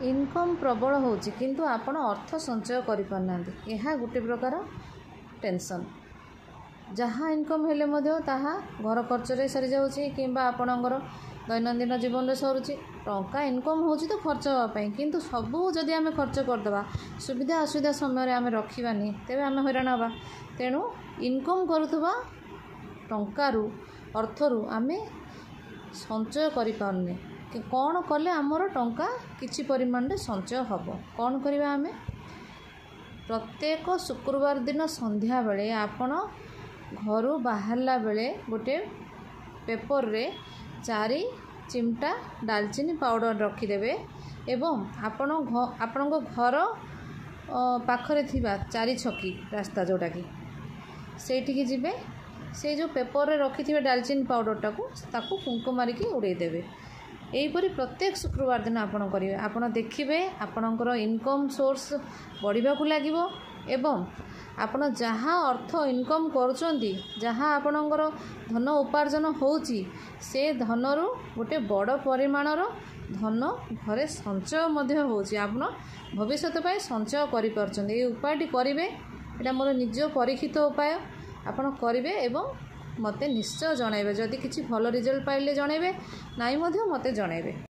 Income प्रबल होची किंतु आपण अर्थ संचय करि पारना यह गोटे प्रकार टेंशन जहाँ इनकम हेले मध्य ताहा घर खर्च रे सरी जाउची किंबा आपणकर दैनंदिन जीवन रे सरुची टंका इनकम होची तो खर्च होवाई किंतु सबू जदि आमे खर्च करदबा सुविधा असुविधा समय रे आमे रखिबानी तेबे आमे हैरान हबा। तेणु इनकम करुथबा टंकारु अर्थरु आमे संचय करि पारने कि कौन कले आमर टंका किछि परिमाण रे संचय हबो कौन करिबा आमे प्रत्येक शुक्रवार दिन संध्या बेले आपण घरु बाहरला बेले गोटे पेपर रे 4 चिमटा दालचीनी पाउडर रखिदेवे एवं आपण घर पाखरे थिबा 4 छकी रास्ता जोटा कि सेठी जिबे से जो पेपर रे रखिथिबे दालचीनी पाउडर ताकू फुंको मारिकी उड़े देबे। एहीपरि प्रत्येक शुक्रवार दिन आपण करिवे आपण देखिबे आपणकर इनकम सोर्स बढ़िबाकू लागिवो एवं आपण जहाँ अर्थ इनकम करुचंती जहाँ आपणकर धन उपार्जन होउची से धनरु गोटे बड़ परिमाणर धन घरे संचय मध्य होउची आपण भविष्यत पाए संचय करि परचंती। ए उपायटी करिवे एटा मोर निज परीक्षित उपाय आपण करिवे एवं मते निश्चय जणाइबे जदि किछि भल रिजल्ट पाइले जणाइबे नाइ मध्य मते जणाइबे।